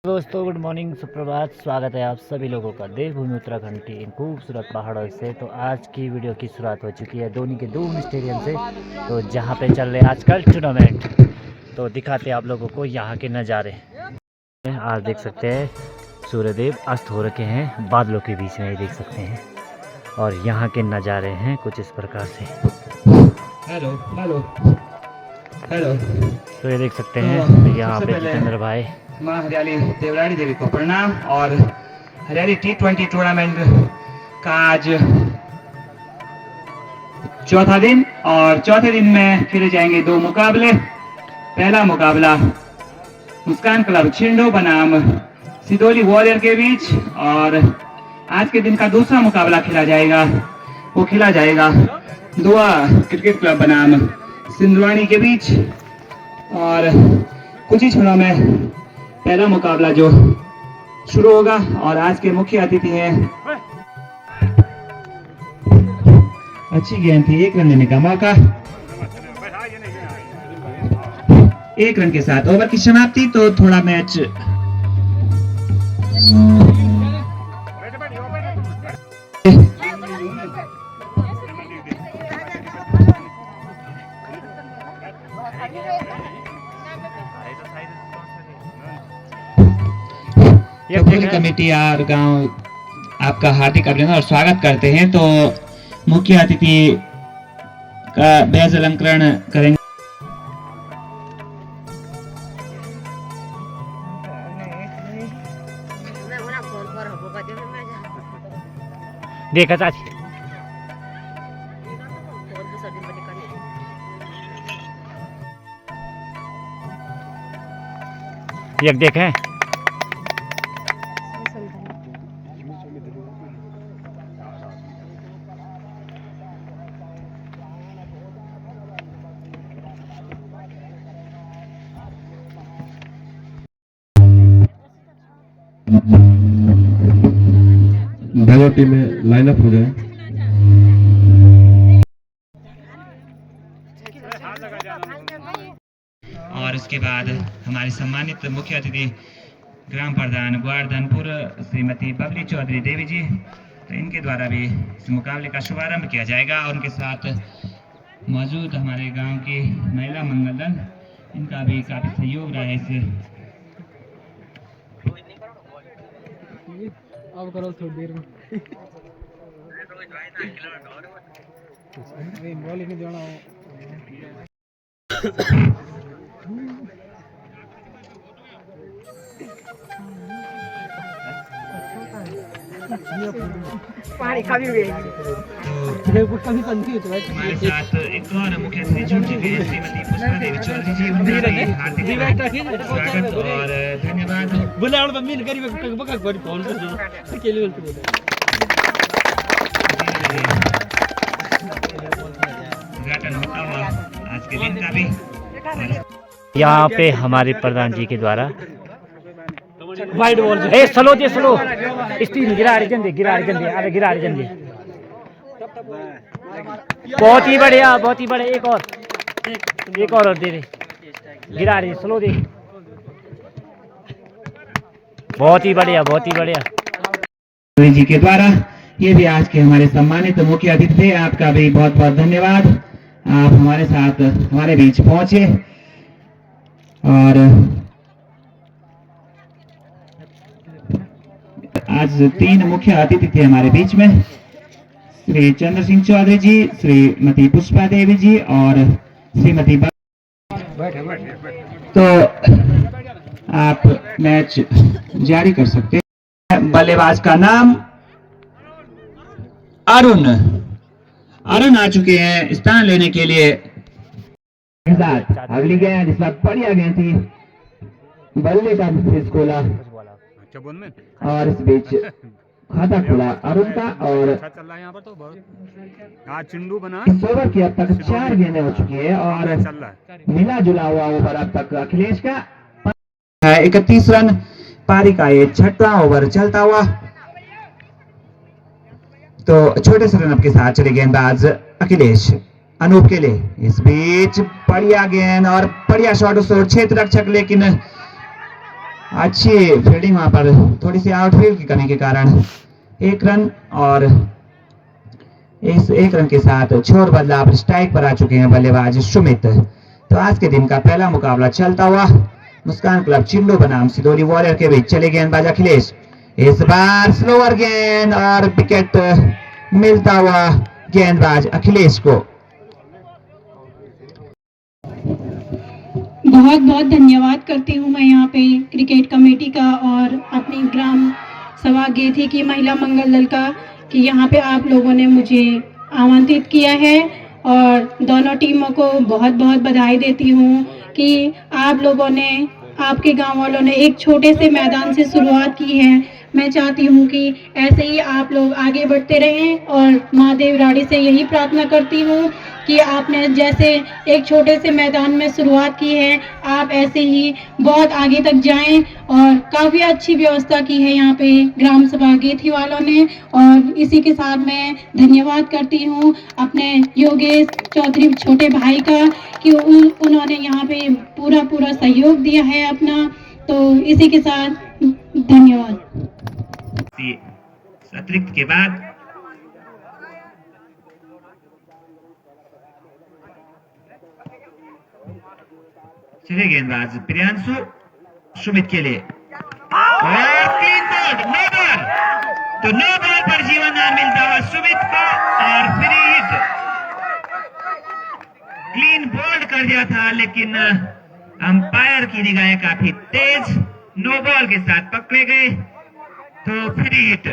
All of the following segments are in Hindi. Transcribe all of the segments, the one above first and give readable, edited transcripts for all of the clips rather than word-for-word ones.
दोस्तों गुड मॉर्निंग, सुप्रभात। स्वागत है आप सभी लोगों का देवभूमि उत्तराखंड की इन खूबसूरत पहाड़ों से। तो आज की वीडियो की शुरुआत हो चुकी है धोनी के दून स्टेडियम से, तो जहां पे चल रहे हैं आजकल टूर्नामेंट। तो दिखाते हैं आप लोगों को यहाँ के नज़ारे। आज देख सकते हैं सूर्यदेव अस्त हो रखे हैं बादलों के बीच में, ये देख सकते हैं। और यहाँ के नज़ारे हैं कुछ इस प्रकार से। Hello hello hello. तो ये देख सकते हैं यहाँ पे पहले जितेंद्र भाई, माँ हरियाली देवरानी देवी को प्रणाम। और हरियाली T20 टूर्नामेंट का आज चौथा दिन, और चौथे दिन में खेले जाएंगे दो मुकाबले। पहला मुकाबला मुस्कान क्लब छिंडो बनाम सिदोली वॉरियर के बीच, और आज के दिन का दूसरा मुकाबला खेला जाएगा दुआ क्रिकेट क्लब बनाम सिंधवानी के बीच। और कुछ ही क्षणों में पहला मुकाबला जो शुरू होगा। और आज के मुख्य अतिथि हैं, अच्छी गेंद थी, एक रन लेने का मौका, एक रन के साथ ओवर की समाप्ति। तो थोड़ा मैच पूरी कमेटी और गांव आपका हार्दिक अभिनंदन और स्वागत करते हैं। तो मुख्य अतिथि का बैज अलंकरण करेंगे। देखा चाची एक देखें। दोनों टीमें लाइन अप हो जाए। और उसके बाद हमारे सम्मानित मुख्य अतिथि ग्राम प्रधान गोवर्धनपुर श्रीमती बबली चौधरी देवी जी, तो इनके द्वारा भी इस मुकाबले का शुभारंभ किया जाएगा। और उनके साथ मौजूद हमारे गांव की महिला मंगल दल, इनका भी काफी सहयोग रहा है इस। अब करो थोड़ी देर में बॉल नहीं देना पानी का भी हमारे साथ एक और मुख्य अतिथि जुड़ चुके हैं, श्रीमती पुष्पा देवी चौधरी जी। उनका भी हार्दिक स्वागत और धन्यवाद। बोले और मम्मी करी बका कोई फोन कर दो के लिए बोलते उद्घाटन होता हुआ आज के दिन का भी। यहाँ पे हमारे प्रधान जी के द्वारा wide ball a slow they slow steel गिरा रही जल्दी अरे गिरा रही जल्दी। बहुत ही बढ़िया एक और दे दे, गिरा रही स्लो दे। बहुत ही बढ़िया जी के द्वारा ये भी आज के हमारे सम्मानित मुख्य अतिथि थे। आपका भी बहुत बहुत धन्यवाद, आप हमारे साथ हमारे बीच पहुंचे। और आज तीन मुख्य अतिथि थे हमारे बीच में, श्री चंद्र सिंह चौधरी जी, श्रीमती पुष्पा देवी जी और श्रीमती तो आप मैच जारी कर सकते हैं। बल्लेबाज का नाम अरुण आ चुके हैं स्थान लेने के लिए। अगली गेंद इस बार बढ़िया गेंद थी, बल्ले का फिस खोला और इस बीच खाता खुला अरुण का। और चल रहा है यहाँ पर तो चिंडू बना। इस ओवर की अब तक 4 गेंदें हो चुकी है और मिला जुला हुआ ओवर अब तक अखिलेश का 31 रन। पारी का ये 6वां ओवर चलता हुआ, तो छोटे से रनअप के साथ चले गेंदबाज अखिलेश अनूप के लिए। इस बीच बढ़िया गेंद और बढ़िया शॉट उस क्षेत्र रक्षक, लेकिन अच्छी फील्डिंग वहां पर, थोड़ी सी आउटफील्ड की कमी के कारण 1 रन, और इस 1 रन के साथ छोर बदला पर स्ट्राइक पर आ चुके हैं बल्लेबाज सुमित। तो आज के दिन का पहला मुकाबला चलता हुआ मुस्कान क्लब चिंडो बनाम सिदोली वॉरियर के बीच। चले गेंदबाज अखिलेश, इस बार स्लोअर गेंद और विकेट मिलता हुआ गेंदबाज अखिलेश को। बहुत बहुत धन्यवाद करती हूँ मैं यहाँ पे क्रिकेट कमेटी का और अपनी ग्राम सभा गेथी की महिला मंगल दल का, कि यहाँ पे आप लोगों ने मुझे आमंत्रित किया है, और दोनों टीमों को बहुत बहुत बधाई देती हूँ कि आप लोगों ने, आपके गांव वालों ने एक छोटे से मैदान से शुरुआत की है। मैं चाहती हूँ कि ऐसे ही आप लोग आगे बढ़ते रहें, और माँ देवराड़ी से यही प्रार्थना करती हूँ कि आपने जैसे एक छोटे से मैदान में शुरुआत की है, आप ऐसे ही बहुत आगे तक जाएं। और काफ़ी अच्छी व्यवस्था की है यहाँ पे ग्राम सभा गेथी वालों ने, और इसी के साथ मैं धन्यवाद करती हूँ अपने योगेश चौधरी छोटे भाई का, कि उन्होंने यहाँ पे पूरा सहयोग दिया है अपना। तो इसी के साथ धन्यवाद। अतिरिक्त के बाद चले गेंदबाज प्रियांशु सुमित के लिए, और क्लीन बोल्ड, नो बॉल। तो नो बॉल पर जीवन दान मिलता हुआ सुमित को, और फ्री हिट। क्लीन बोल्ड कर दिया था, लेकिन अंपायर की निगाहें काफी तेज, नो बॉल के साथ पकड़े गए, तो फ्री हिट।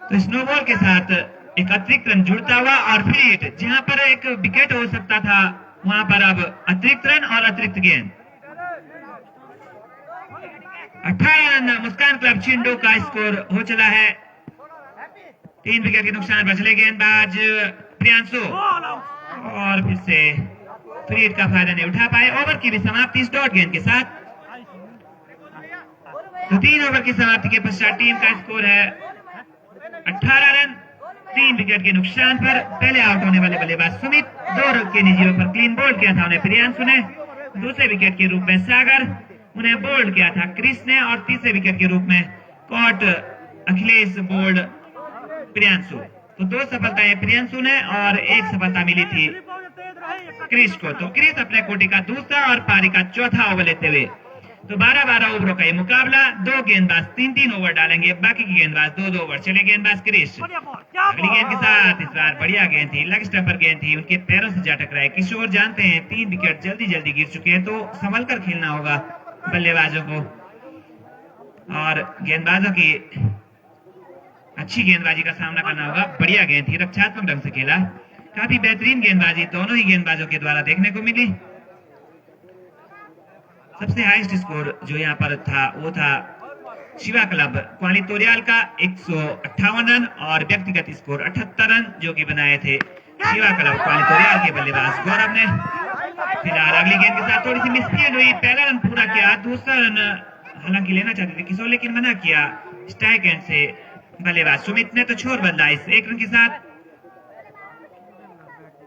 तो स्नोबॉल के साथ एक अतिरिक्त रन जुड़ता हुआ और फ्री हिट, जहां पर एक विकेट हो सकता था वहां पर अब अतिरिक्त रन और अतिरिक्त गेंद। 18 रन मुस्कान क्लब चिंडो का स्कोर हो चला है। 3 विकेट के नुकसान पर चले गेंदबाज प्रियांशु, और फिर से फ्री हिट का फायदा नहीं उठा पाए। ओवर की भी समाप्ति इस डॉट गेंद के साथ। तो 3 ओवर की समाप्ति के पश्चात टीम का स्कोर है 18 रन 3 विकेट के नुकसान पर। पहले आउट होने वाले बल्लेबाज सुमित, 2 रन के निजी ओवर प्लीन बोल्ड किया था उन्हें प्रियांशु ने, दूसरे विकेट के रूप में सागर, उन्हें बोल्ड किया था क्रिस ने, और तीसरे विकेट के रूप में कॉट अखिलेश, बोल्ड प्रियांशु। तो 2 सफलताएं प्रियांशु ने और 1 सफलता मिली थी क्रिस को। तो क्रिस अपने कोटि का दूसरा और पारी का चौथा ओवर लेते हुए। तो 12-12 ओवरों का ये मुकाबला, 2 गेंदबाज 3-3 ओवर डालेंगे, बाकी की गेंदबाज 2-2 ओवर। चले गेंदबाज क्रिस, अगली गेंद के साथ, इस बार बढ़िया गेंद थी, लेग स्टंपर गेंद थी, उनके पैरों से जा टकराए। किशोर जानते हैं 3 विकेट जल्दी गिर चुके हैं, तो संभल कर खेलना होगा बल्लेबाजों को, और गेंदबाजों की अच्छी गेंदबाजी का सामना करना होगा। बढ़िया गेंद थी, रक्षात्मक ढंग से खेला, काफी बेहतरीन गेंदबाजी दोनों ही गेंदबाजों के द्वारा देखने को मिली। सबसे हाईएस्ट स्कोर जो यहाँ पर था वो था शिवा क्लब क्वाली तोरियाल का 158 रन, और व्यक्तिगत स्कोर 78 रन जो कि बनाए थे शिवा क्लब क्वाली तोरियाल के बल्लेबाज गौरव ने। फिलहाल अगली गेंद के साथ थोड़ी सी मिसफील्ड हुई, पहला रन पूरा किया, दूसरा रन हालांकि लेना चाहते थे किशोर, लेकिन मना किया स्ट्राइक एंड से बल्लेबाज सुमित ने। तो छोर बदला इस 1 रन के साथ,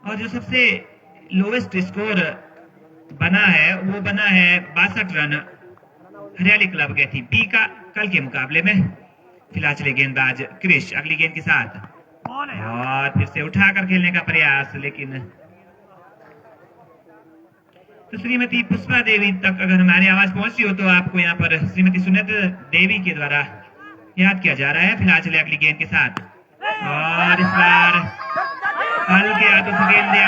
और जो सबसे लोवेस्ट स्कोर बना है वो बना है 62 रन हरियाली क्लब के थी बी का कल के मुकाबले में। फिलहाल चले गेंदबाज क्रिश अगली गेंद के साथ, और फिर से उठाकर खेलने का प्रयास, लेकिन तो श्रीमती पुष्पा देवी तक अगर हमारी आवाज पहुंची हो तो आपको यहाँ पर श्रीमती सुनीता देवी के द्वारा याद किया जा रहा है। फिलहाल चले अगली गेंद के साथ, और इस बार हल्के हाथों से गेंद दिया,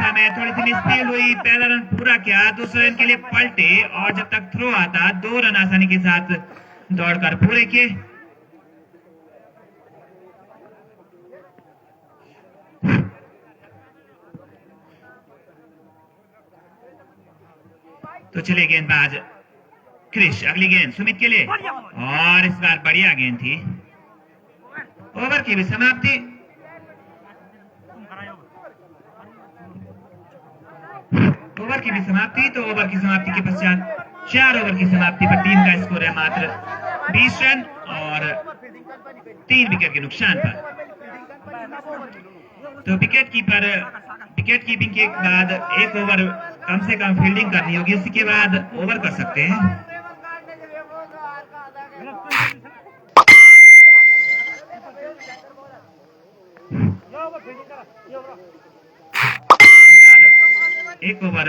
समय थोड़ी सी मिसफील्ड हुई, पहला रन पूरा किया, दूसरे रन के लिए पलटे, और जब तक थ्रो आता 2 रन आसानी के साथ दौड़कर पूरे किए। तो चले गेंदबाज क्रिश अगली गेंद सुमित के लिए, और इस बार बढ़िया गेंद थी। ओवर की भी समाप्ति ओवर की भी समाप्ति। तो ओवर की समाप्ति के पश्चात 4 ओवर की समाप्ति पर टीम का स्कोर है मात्र 20 रन और 3 विकेट के नुकसान पर। तो विकेट कीपिंग के बाद 1 ओवर कम से कम फील्डिंग करनी होगी, उसी के बाद ओवर कर सकते हैं। एक ओवर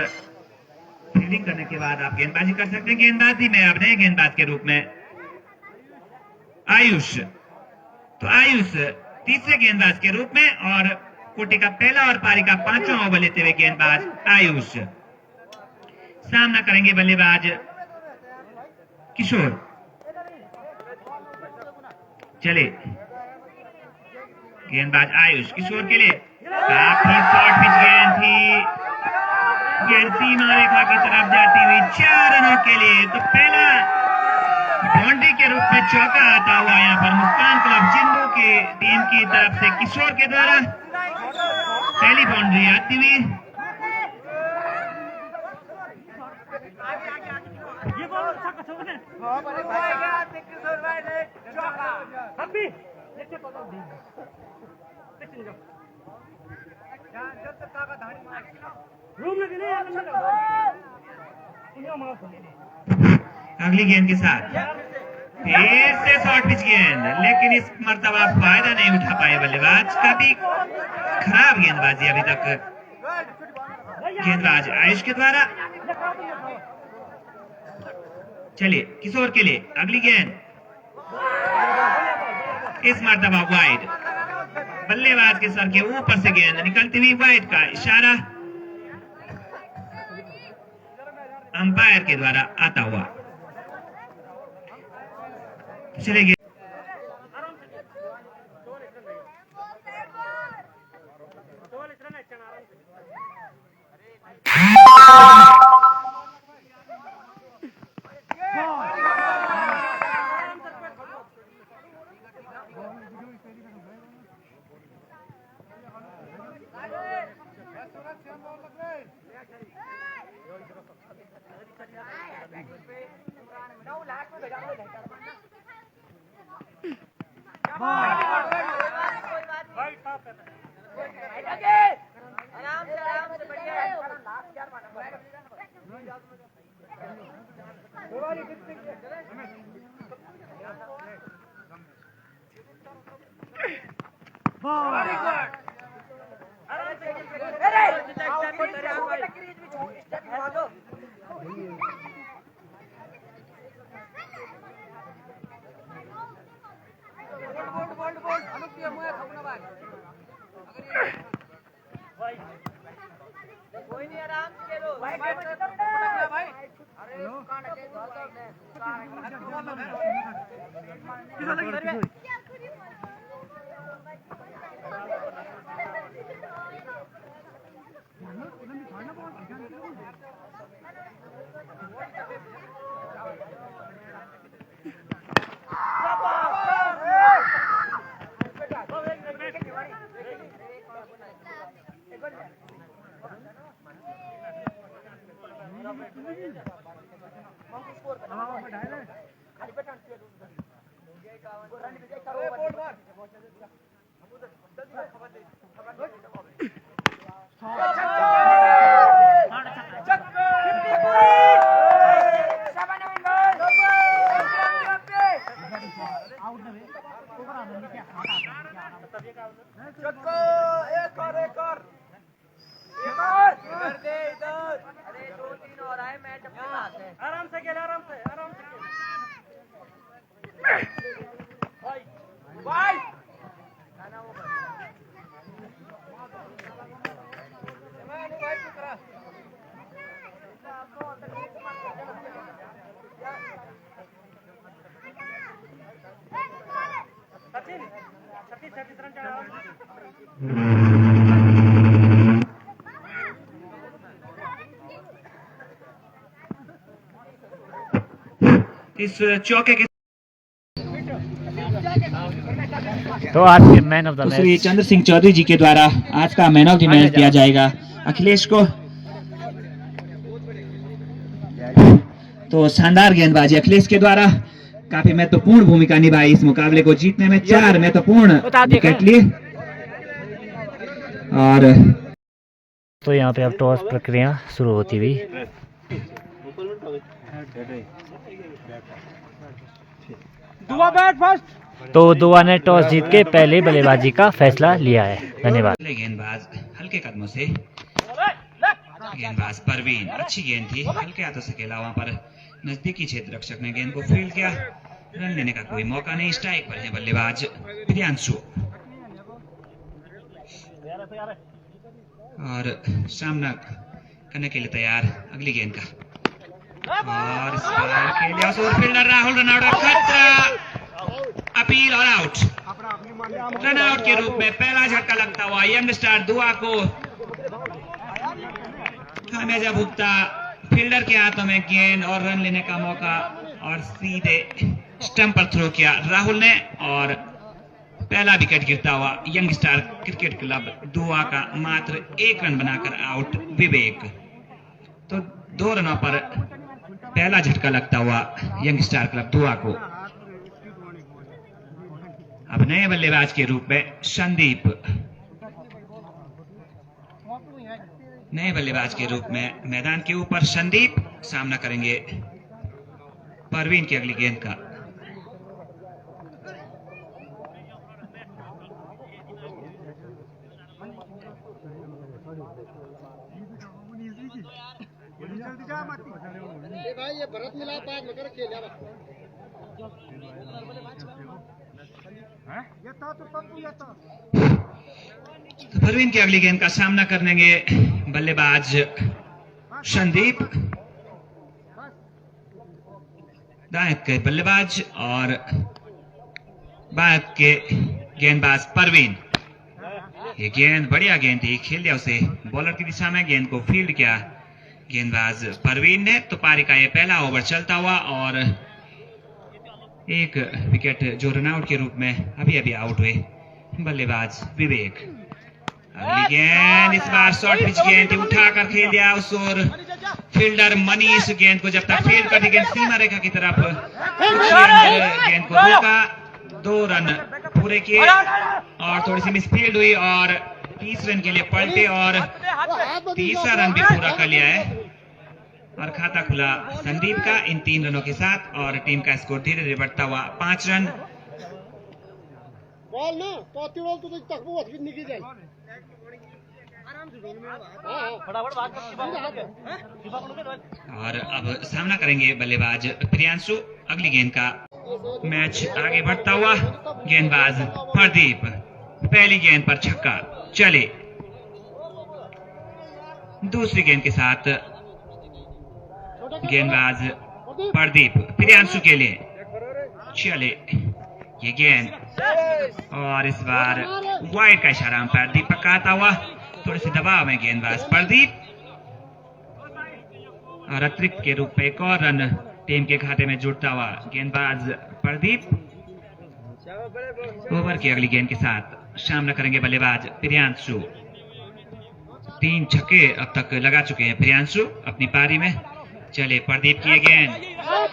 फील्डिंग करने के बाद आप गेंदबाजी कर सकते हैं। गेंदबाजी में अब नए गेंदबाज के रूप में आयुष। तो आयुष तीसरे गेंदबाज के रूप में और कोटे का पहला और पारी का 5वां ओवर लेते हुए गेंदबाज आयुष। सामना करेंगे बल्लेबाज किशोर। चले गेंदबाज आयुष किशोर के लिए काफी शॉर्ट पिच गेंद थी, गेंद सीमा रेखा की तरफ जाती हुई 4 रनों के लिए। तो पहला बाउंड्री के रूप में चौका आता हुआ यहाँ पर मुस्कान क्लब चिंडू की टीम की तरफ से किशोर के द्वारा पहली बाउंड्री आती हुई। अगली गेंद के साथ फिर से शॉर्ट पिच गेंद, लेकिन इस मर्तबा फायदा नहीं उठा पाए बल्लेबाज। काफी खराब गेंदबाजी अभी तक गेंदबाज आयुष के द्वारा। चलिए किशोर के लिए अगली गेंद, इस मर्तबा वाइड। बल्लेबाज के सर के ऊपर से गेंद निकलती हुई वाइड का इशारा अंपायर के द्वारा आता हुआ। चलेगी इस चौके के तो आज के मैन ऑफ द तो श्री मैच चंद्र सिंह चौधरी जी के द्वारा आज का मैन ऑफ द मैच दिया जाएगा अखिलेश को। तो शानदार गेंदबाजी अखिलेश के द्वारा काफी महत्वपूर्ण भूमिका निभाई इस मुकाबले को जीतने में। 4 महत्वपूर्ण विकेट लिए और तो यहाँ पे अब टॉस प्रक्रिया शुरू होती हुई। दुआ बैट फर्स्ट। तो दुआ ने टॉस जीत के पहले बल्लेबाजी का फैसला लिया है। धन्यवाद। गेंदबाज हल्के कदमों से गेंदबाज परवीन, अच्छी गेंद थी, हल्के हाथों से खेला, वहां पर नजदीकी क्षेत्र रक्षक ने गेंद को फील्ड किया। रन लेने का कोई मौका नहीं। स्ट्राइक पर है बल्लेबाज प्रियांशु और सामना करने के लिए तैयार अगली गेंद का। और इस बार के लिए और फील्डर राहुल रन आउट का खतरा, अपील और आउट। रन आउट के रूप में पहला झटका लगता हुआ यंग स्टार दुआ को खामियाजा भुगता। फील्डर के हाथों में गेंद और रन लेने का मौका और सीधे स्टंप पर थ्रो किया राहुल ने और पहला विकेट गिरता हुआ यंग स्टार क्रिकेट क्लब दुआ का मात्र 1 रन बनाकर आउट विवेक। तो 2 रनों पर पहला झटका लगता हुआ यंग स्टार क्लब दुआ को। अब नए बल्लेबाज के रूप में संदीप, नए बल्लेबाज के रूप में मैदान के ऊपर संदीप सामना करेंगे परवीन की अगली गेंद का। भाई ये भरत मिला बाद में कर खेल परवीन की अगली गेंद का सामना करेंगे बल्लेबाज संदीप, दाएं के बल्लेबाज और बाएं के गेंदबाज परवीन। ये गेंद बढ़िया गेंद थी, खेल दिया उसे बॉलर की दिशा में, गेंद को फील्ड किया गेंदबाज परवीन ने। तो पारी का ये पहला ओवर चलता हुआ और एक विकेट जो रनआउट के रूप में अभी अभी आउट हुए बल्लेबाज विवेक। अगली गेंद इस बार शॉर्ट पिच गेंद थी, उठाकर खेल दिया उस ओर फील्डर मनीष गेंद को जब तक फील्ड करती गेंद सीमा रेखा की तरफ गेंद को रोका। 2 रन पूरे किए और थोड़ी सी मिसफील्ड हुई और 30 रन के लिए पलटे और तीसरा रन भी पूरा कर लिया है और खाता खुला संदीप का इन 3 रनों के साथ और टीम का स्कोर धीरे धीरे बढ़ता हुआ 5 रन। और अब सामना करेंगे बल्लेबाज प्रियांशु अगली गेंद का। मैच आगे बढ़ता हुआ गेंदबाज प्रदीप, पहली गेंद पर छक्का, चले दूसरी गेंद के साथ गेंदबाज प्रदीप प्रियांशु के लिए, चले ये गेंद और इस बार वाइड का इशारा अंपायर दीपक का आता हुआ। थोड़े से दबाव में गेंदबाज प्रदीप और अतिरिक्त के रूप में एक और रन टीम के खाते में जुड़ता हुआ गेंदबाज प्रदीप। ओवर की अगली गेंद के साथ सामना करेंगे बल्लेबाज प्रियांशु। 3 छक्के अब तक लगा चुके हैं प्रियांशु अपनी पारी में। चले प्रदीप की गेंद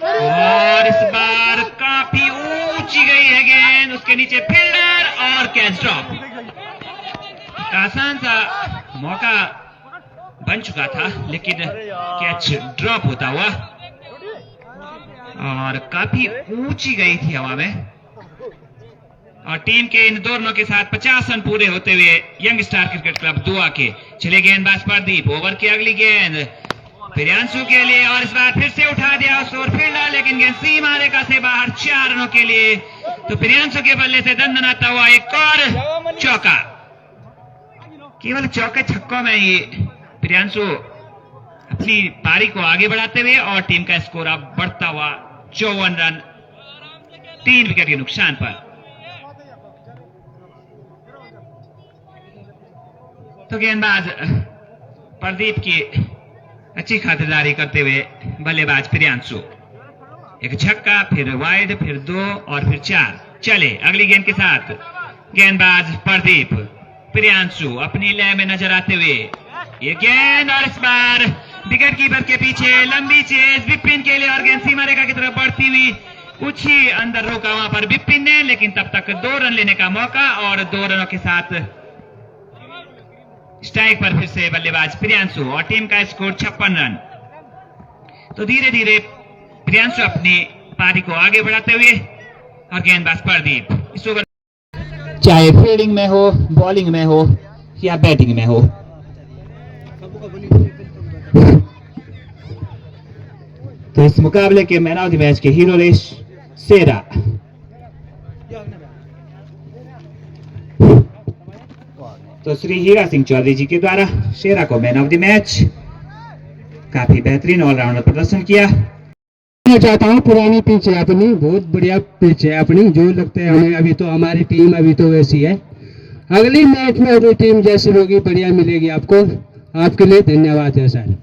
और इस बार काफी ऊंची गई है गेंद, उसके नीचे फील्डर और कैच ड्रॉप। आसान सा मौका बन चुका था लेकिन कैच ड्रॉप होता हुआ और काफी ऊंची गई थी हवा में। और टीम के इन 2 रनों के साथ 50 रन पूरे होते हुए यंग स्टार क्रिकेट क्लब दुआ के चले गेंदबाज प्रदीप। ओवर की अगली गेंद प्रियांशु के लिए और इस बार फिर से उठा दिया उस ओर फील्डर, लेकिन गेंद सीमा रेखा से बाहर 4 रनों के लिए। तो प्रियांशु के बल्ले से दंदनाता हुआ एक और चौका। केवल चौके छक्कों में ही प्रियांशु अपनी पारी को आगे बढ़ाते हुए और टीम का स्कोर अब बढ़ता हुआ 54 रन 3 विकेट के नुकसान पर। तो गेंदबाज प्रदीप की अच्छी खातिरदारी करते हुए बल्लेबाज प्रियांशु, एक छक्का, फिर वाइड, फिर 2 और फिर 4। चले अगली गेंद के साथ गेंदबाज प्रदीप, प्रियांशु अपनी लय में नजर आते हुए ये गेंद, और इस बार विकेट कीपर के पीछे लंबी चेज विपिन के लिए, और गेंद सीमा रेखा की तरफ बढ़ती हुई कुछ ही अंदर रोका वहां पर विपिन ने, लेकिन तब तक 2 रन लेने का मौका, और 2 रनों के साथ स्ट्राइक पर फिर से बल्लेबाज प्रियांशु, और टीम का स्कोर 56 रन। तो धीरे धीरे प्रियांशु अपनी पारी को आगे बढ़ाते हुए, और गेंदबाज प्रदीप इस ओवर, चाहे फील्डिंग में हो, बॉलिंग में हो या बैटिंग में हो, तो इस मुकाबले के मैन ऑफ द मैच के हीरो रेस शेरा। तो श्री हीरा सिंह चौधरी जी के द्वारा शेरा को मैन ऑफ द मैच, काफी बेहतरीन ऑलराउंडर प्रदर्शन किया। मैं चाहता हूँ पुरानी पिच है अपनी, बहुत बढ़िया पिच है अपनी, जो लगता है हमें अभी तो हमारी टीम अभी तो वैसी है, अगली मैच में अपनी टीम जैसी होगी बढ़िया मिलेगी आपको। आपके लिए धन्यवाद है सर।